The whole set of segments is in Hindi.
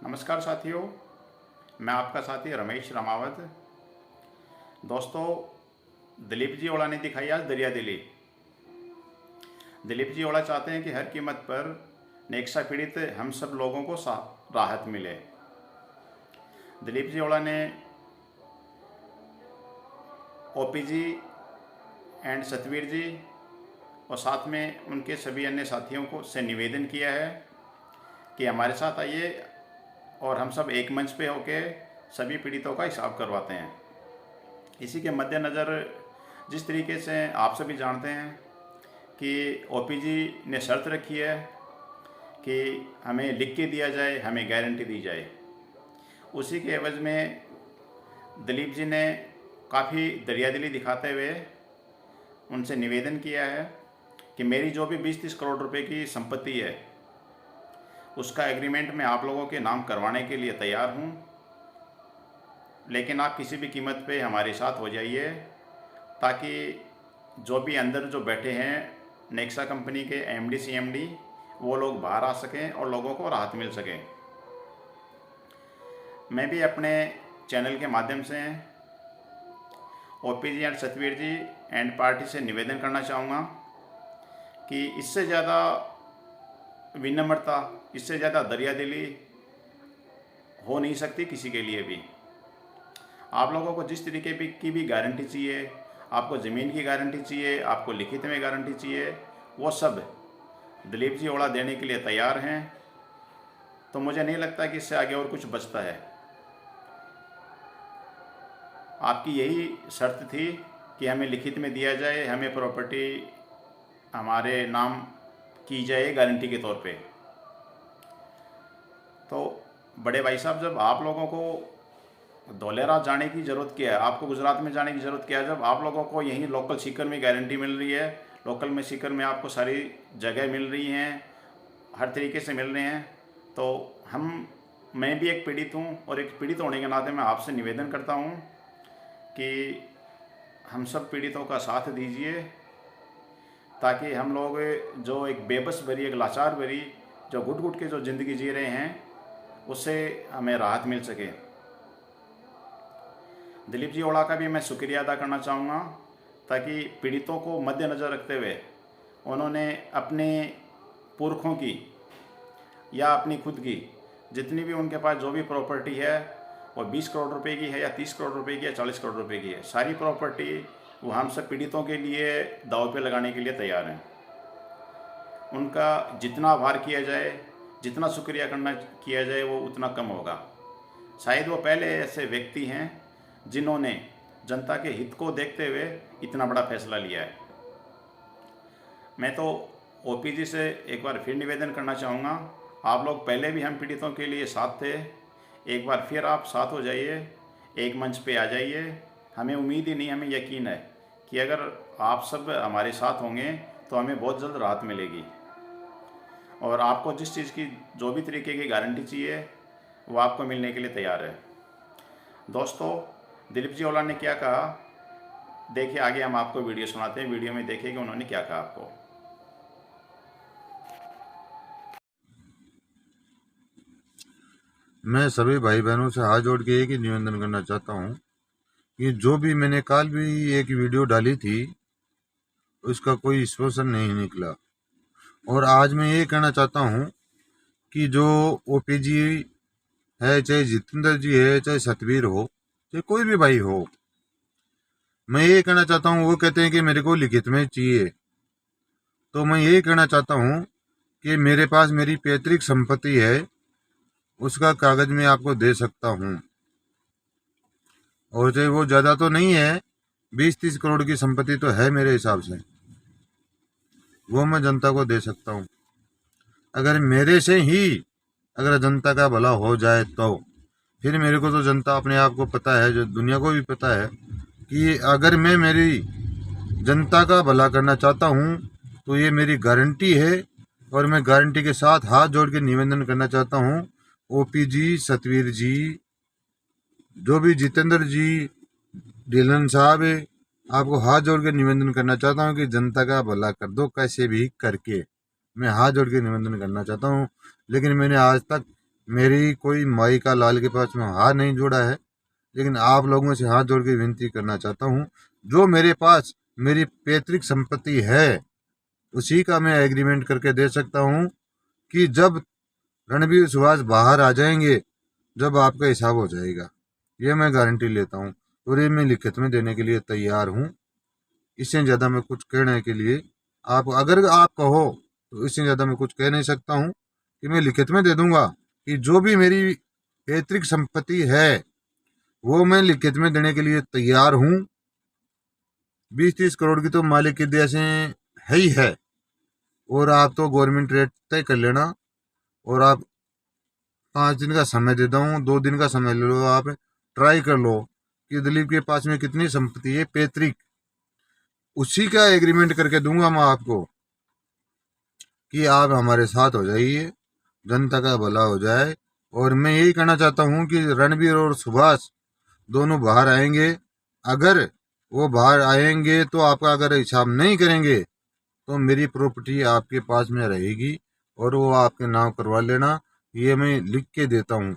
नमस्कार साथियों, मैं आपका साथी रमेश रामावत। दोस्तों, दिलीप जी ओड़ा ने दिखाई आज दरिया दिली। दिलीप जी ओड़ा चाहते हैं कि हर कीमत पर नेक्सा पीड़ित हम सब लोगों को राहत मिले। दिलीप जी ओड़ा ने ओपीजी एंड सतवीर जी और साथ में उनके सभी अन्य साथियों को से निवेदन किया है कि हमारे साथ आइए और हम सब एक मंच पे होके सभी पीड़ितों का हिसाब करवाते हैं। इसी के मद्देनज़र जिस तरीके से आप सभी जानते हैं कि ओपीजी ने शर्त रखी है कि हमें लिख के दिया जाए, हमें गारंटी दी जाए, उसी के एवज में दिलीप जी ने काफ़ी दरियादिली दिखाते हुए उनसे निवेदन किया है कि मेरी जो भी 20-30 करोड़ रुपए की संपत्ति है उसका एग्रीमेंट मैं आप लोगों के नाम करवाने के लिए तैयार हूँ, लेकिन आप किसी भी कीमत पे हमारे साथ हो जाइए ताकि जो भी अंदर जो बैठे हैं नेक्सा कंपनी के एमडी सीएमडी वो लोग बाहर आ सकें और लोगों को राहत मिल सके। मैं भी अपने चैनल के माध्यम से OPG and Satveer ji and party से निवेदन करना चाहूँगा कि इससे ज़्यादा विनम्रता, इससे ज़्यादा दरियादिली हो नहीं सकती किसी के लिए भी। आप लोगों को जिस तरीके की भी गारंटी चाहिए, आपको ज़मीन की गारंटी चाहिए, आपको लिखित में गारंटी चाहिए, वो सब दिलीप जी ओड़ा देने के लिए तैयार हैं। तो मुझे नहीं लगता कि इससे आगे और कुछ बचता है। आपकी यही शर्त थी कि हमें लिखित में दिया जाए, हमें प्रॉपर्टी हमारे नाम की जाए गारंटी के तौर पे। तो बड़े भाई साहब, जब आप लोगों को धोलेरा जाने की ज़रूरत क्या है, आपको गुजरात में जाने की ज़रूरत क्या है, जब आप लोगों को यहीं लोकल सीकर में गारंटी मिल रही है, लोकल में सीकर में आपको सारी जगह मिल रही हैं, हर तरीके से मिल रहे हैं, तो मैं भी एक पीड़ित हूँ और एक पीड़ित होने के नाते मैं आपसे निवेदन करता हूँ कि हम सब पीड़ितों का साथ दीजिए ताकि हम लोग जो एक बेबस भरी, एक लाचार भरी, जो घुट घुट के जो ज़िंदगी जी रहे हैं, उससे हमें राहत मिल सके। दिलीप जी ओड़ा का भी मैं शुक्रिया अदा करना चाहूँगा ताकि पीड़ितों को मद्देनज़र रखते हुए उन्होंने अपने पुरखों की या अपनी खुद की जितनी भी उनके पास जो भी प्रॉपर्टी है वो 20 करोड़ रुपए की है या 30 करोड़ रुपए की या 40 करोड़ रुपए की है, सारी प्रॉपर्टी वो हम सब पीड़ितों के लिए दांव पे लगाने के लिए तैयार हैं। उनका जितना आभार किया जाए, जितना शुक्रिया किया जाए वो उतना कम होगा। शायद वो पहले ऐसे व्यक्ति हैं जिन्होंने जनता के हित को देखते हुए इतना बड़ा फैसला लिया है। मैं तो ओपीजी से एक बार फिर निवेदन करना चाहूँगा, आप लोग पहले भी हम पीड़ितों के लिए साथ थे, एक बार फिर आप साथ हो जाइए, एक मंच पे आ जाइए। हमें उम्मीद ही नहीं, हमें यकीन है कि अगर आप सब हमारे साथ होंगे तो हमें बहुत जल्द राहत मिलेगी। और आपको जिस चीज़ की जो भी तरीके की गारंटी चाहिए वो आपको मिलने के लिए तैयार है। दोस्तों, दिलीप जी ओड़ा ने क्या कहा, देखिए आगे हम आपको वीडियो सुनाते हैं, वीडियो में देखिए कि उन्होंने क्या कहा आपको। मैं सभी भाई बहनों से हाथ जोड़ के एक ही निवेदन करना चाहता हूँ कि जो भी मैंने कल भी एक वीडियो डाली थी उसका कोई स्पॉन्सर नहीं निकला, और आज मैं ये कहना चाहता हूँ कि जो ओपीजी है, चाहे जितेंद्र जी है, चाहे सतवीर हो, चाहे कोई भी भाई हो, मैं ये कहना चाहता हूँ, वो कहते हैं कि मेरे को लिखित में चाहिए, तो मैं ये कहना चाहता हूँ कि मेरे पास मेरी पैतृक संपत्ति है, उसका कागज मैं आपको दे सकता हूँ, और चाहे वो ज़्यादा तो नहीं है, 20-30 करोड़ की संपत्ति तो है मेरे हिसाब से, वो मैं जनता को दे सकता हूँ। अगर मेरे से ही अगर जनता का भला हो जाए तो फिर मेरे को तो जनता अपने आप को पता है, जो दुनिया को भी पता है कि अगर मैं मेरी जनता का भला करना चाहता हूँ तो ये मेरी गारंटी है। और मैं गारंटी के साथ हाथ जोड़ के निवेदन करना चाहता हूँ, ओपीजी, सतवीर जी, जो भी जितेंद्र जी, ढीलन साहब है, आपको हाथ जोड़ के निवेदन करना चाहता हूँ कि जनता का भला कर दो कैसे भी करके। मैं हाथ जोड़ के निवेदन करना चाहता हूँ, लेकिन मैंने आज तक मेरी कोई माई का लाल के पास में हाथ नहीं जोड़ा है, लेकिन आप लोगों से हाथ जोड़ के विनती करना चाहता हूँ, जो मेरे पास मेरी पैतृक संपत्ति है उसी का मैं एग्रीमेंट करके दे सकता हूँ कि जब रणबीर सुभाष बाहर आ जाएंगे, जब आपका हिसाब हो जाएगा, ये मैं गारंटी लेता हूँ और ये मैं लिखित में देने के लिए तैयार हूँ। इससे ज़्यादा मैं कुछ कहने के लिए, आप अगर आप कहो तो इससे ज़्यादा मैं कुछ कह नहीं सकता हूँ कि मैं लिखित में दे दूंगा कि जो भी मेरी पैतृक संपत्ति है वो मैं लिखित में देने के लिए तैयार हूँ। 20-30 करोड़ की तो मालिक की दया से है ही है, और आप तो गवर्नमेंट रेट तय कर लेना, और आप 5 दिन का समय देता हूँ, 2 दिन का समय ले लो, आप ट्राई कर लो कि दिलीप के पास में कितनी संपत्ति है पैतृक, उसी का एग्रीमेंट करके दूंगा मैं आपको कि आप हमारे साथ हो जाइए, जनता का भला हो जाए। और मैं यही कहना चाहता हूँ कि रणबीर और सुभाष दोनों बाहर आएंगे, अगर वो बाहर आएंगे तो आपका अगर हिसाब नहीं करेंगे तो मेरी प्रॉपर्टी आपके पास में रहेगी और वो आपके नाम करवा लेना, ये मैं लिख के देता हूँ।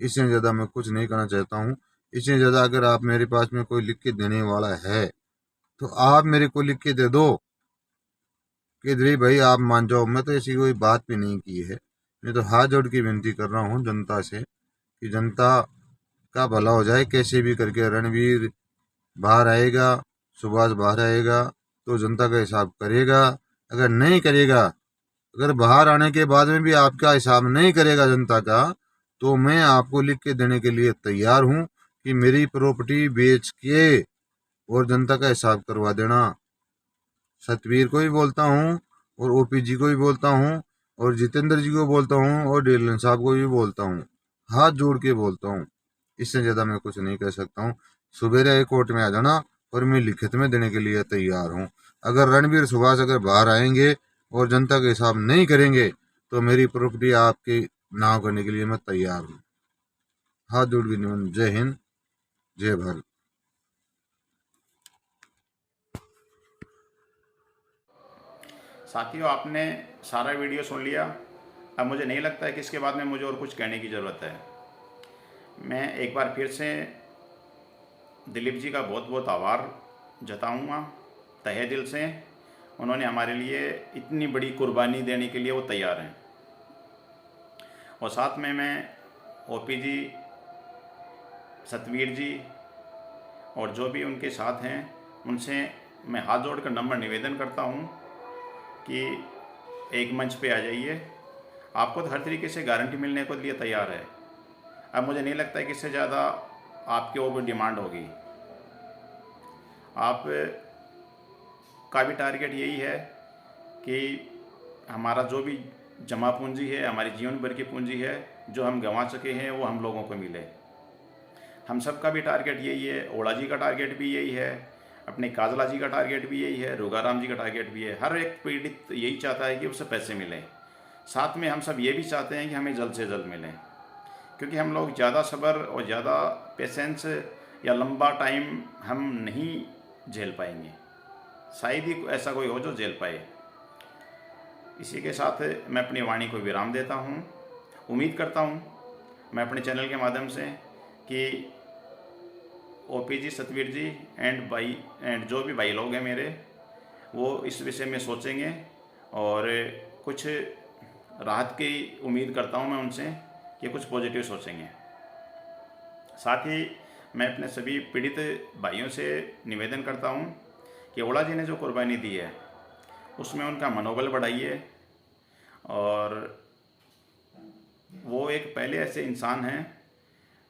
इससे ज़्यादा मैं कुछ नहीं करना चाहता हूँ। इससे ज़्यादा अगर आप मेरे पास में कोई लिख के देने वाला है तो आप मेरे को लिख के दे दो कि दिलीप भाई आप मान जाओ। मैं तो ऐसी कोई बात भी नहीं की है, मैं तो हाथ जोड़ के विनती कर रहा हूँ जनता से कि जनता का भला हो जाए। कैसे भी करके रणवीर बाहर आएगा, सुभाष बाहर आएगा तो जनता का हिसाब करेगा। अगर नहीं करेगा, अगर बाहर आने के बाद में भी आपका हिसाब नहीं करेगा जनता का, तो मैं आपको लिख के देने के लिए तैयार हूँ कि मेरी प्रॉपर्टी बेच के और जनता का हिसाब करवा देना। सतवीर को भी बोलता हूँ और ओपी जी को भी बोलता हूँ और जितेंद्र जी को बोलता हूँ और डेलन साहब को भी बोलता हूँ, हाथ जोड़ के बोलता हूँ। इससे ज़्यादा मैं कुछ नहीं कह सकता हूँ। सुबेरे कोर्ट में आ जाना और मैं लिखित में देने के लिए तैयार हूँ। अगर रणबीर सुभाष अगर बाहर आएंगे और जनता का हिसाब नहीं करेंगे तो मेरी प्रॉपर्टी आपके नाम करने के लिए मैं तैयार हूँ। हाथ जोड़ के निमन। जय हिंद, जय भारत। साथियों, आपने सारा वीडियो सुन लिया। अब मुझे नहीं लगता है कि इसके बाद में मुझे और कुछ कहने की ज़रूरत है। मैं एक बार फिर से दिलीप जी का बहुत बहुत आभार जताऊंगा तहे दिल से। उन्होंने हमारे लिए इतनी बड़ी कुर्बानी देने के लिए वो तैयार हैं। और साथ में मैं ओपी जी, सतवीर जी और जो भी उनके साथ हैं उनसे मैं हाथ जोड़कर नम्र निवेदन करता हूँ कि एक मंच पे आ जाइए। आपको तो हर तरीके से गारंटी मिलने को लिए तैयार है। अब मुझे नहीं लगता है कि इससे ज़्यादा आपके ऊपर डिमांड होगी। आप का भी टारगेट यही है कि हमारा जो भी जमा पूंजी है, हमारी जीवन भर की पूंजी है, जो हम गंवा चुके हैं वो हम लोगों को मिले। हम सब का भी टारगेट यही है। ओला जी का टारगेट भी यही है, अपने काजला जी का टारगेट भी यही है, रोगाराम जी का टारगेट भी है। हर एक पीड़ित यही चाहता है कि उसे पैसे मिलें। साथ में हम सब ये भी चाहते हैं कि हमें जल्द से जल्द मिलें, क्योंकि हम लोग ज़्यादा सब्र और ज़्यादा पेशेंस या लंबा टाइम हम नहीं झेल पाएंगे। शायद ही ऐसा कोई हो जो झेल पाए। इसी के साथ मैं अपनी वाणी को विराम देता हूँ। उम्मीद करता हूँ मैं अपने चैनल के माध्यम से कि ओपी जी, सतवीर जी एंड जो भी भाई लोग हैं मेरे, वो इस विषय में सोचेंगे और कुछ राहत की उम्मीद करता हूँ मैं उनसे कि कुछ पॉजिटिव सोचेंगे। साथ ही मैं अपने सभी पीड़ित भाइयों से निवेदन करता हूँ कि ओला जी ने जो कुर्बानी दी है उसमें उनका मनोबल बढ़ाइए। और वो एक पहले ऐसे इंसान हैं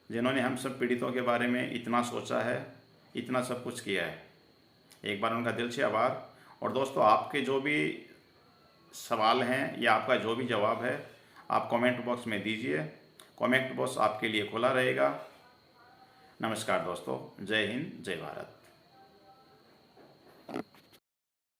जिन्होंने हम सब पीड़ितों के बारे में इतना सोचा है, इतना सब कुछ किया है। एक बार उनका दिल से आभार। और दोस्तों, आपके जो भी सवाल हैं या आपका जो भी जवाब है आप कमेंट बॉक्स में दीजिए। कमेंट बॉक्स आपके लिए खुला रहेगा। नमस्कार दोस्तों, जय हिंद, जय भारत।